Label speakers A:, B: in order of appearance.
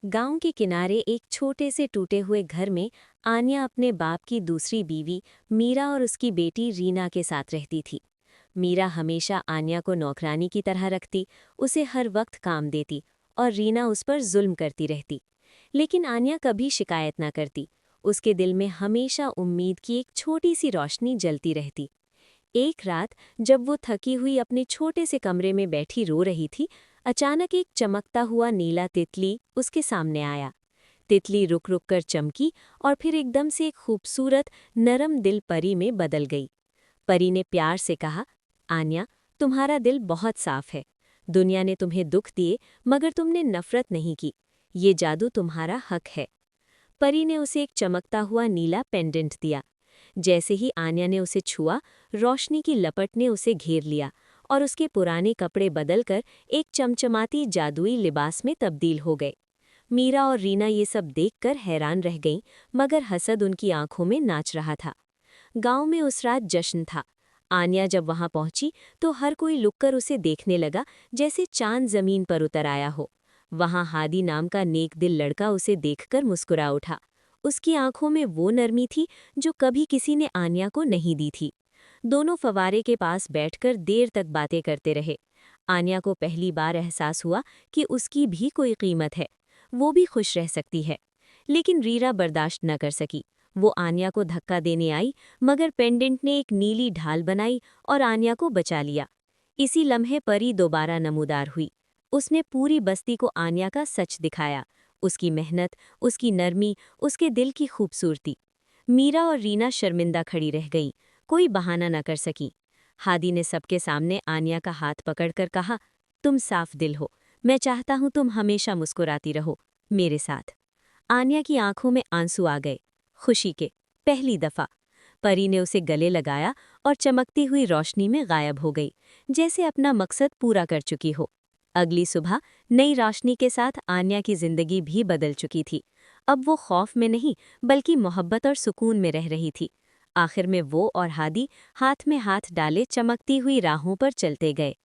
A: गांव के किनारे एक छोटे से टूटे हुए घर में आन्या अपने बाप की दूसरी बीवी मीरा और उसकी बेटी रीना के साथ रहती थी। मीरा हमेशा आन्या को नौकरानी की तरह रखती, उसे हर वक्त काम देती और रीना उस पर जुल्म करती रहती। लेकिन आन्या कभी शिकायत न करती। उसके दिल में हमेशा उम्मीद की एक छोटी सी रोशनी जलती रहती। एक रात जब वो थकी हुई अपने छोटे से कमरे में बैठी रो रही थी, अचानक एक चमकता हुआ नीला तितली उसके सामने आया। तितली रुक रुक कर चमकी और फिर एकदम से एक खूबसूरत नरम दिल परी में बदल गई। परी ने प्यार से कहा, आन्या, तुम्हारा दिल बहुत साफ है। दुनिया ने तुम्हें दुख दिए मगर तुमने नफरत नहीं की। ये जादू तुम्हारा हक है। परी ने उसे एक चमकता हुआ नीला पेंडेंट दिया। जैसे ही आन्या ने उसे छुआ, रोशनी की लपट ने उसे घेर लिया और उसके पुराने कपड़े बदलकर एक चमचमाती जादुई लिबास में तब्दील हो गए। मीरा और रीना ये सब देखकर हैरान रह गईं, मगर हसद उनकी आंखों में नाच रहा था। गांव में उस रात जश्न था। आन्या जब वहां पहुंची तो हर कोई लुककर उसे देखने लगा, जैसे चांद जमीन पर उतर आया हो। वहां हादी नाम का नेक दिल लड़का उसे देखकर मुस्कुरा उठा। उसकी आंखों में वो नरमी थी जो कभी किसी ने आन्या को नहीं दी थी। दोनों फवारे के पास बैठकर देर तक बातें करते रहे। आन्या को पहली बार एहसास हुआ कि उसकी भी कोई कीमत है, वो भी खुश रह सकती है। लेकिन रीरा बर्दाश्त न कर सकी। वो आन्या को धक्का देने आई, मगर पेंडेंट ने एक नीली ढाल बनाई और आन्या को बचा लिया। इसी लम्हे परी दोबारा नमूदार हुई। उसने पूरी बस्ती को आन्या का सच दिखाया, उसकी मेहनत, उसकी नरमी, उसके दिल की खूबसूरती। मीरा और रीना शर्मिंदा खड़ी रह गईं, कोई बहाना न कर सकी। हादी ने सबके सामने आन्या का हाथ पकड़कर कहा, तुम साफ दिल हो, मैं चाहता हूं तुम हमेशा मुस्कुराती रहो मेरे साथ। आन्या की आंखों में आंसू आ गए, खुशी के, पहली दफा। परी ने उसे गले लगाया और चमकती हुई रोशनी में गायब हो गई, जैसे अपना मकसद पूरा कर चुकी हो। अगली सुबह नई रोशनी के साथ आन्या की जिंदगी भी बदल चुकी थी। अब वो खौफ में नहीं, बल्कि मोहब्बत और सुकून में रह रही थी। आखिर में वो और हादी हाथ में हाथ डाले चमकती हुई राहों पर चलते गए।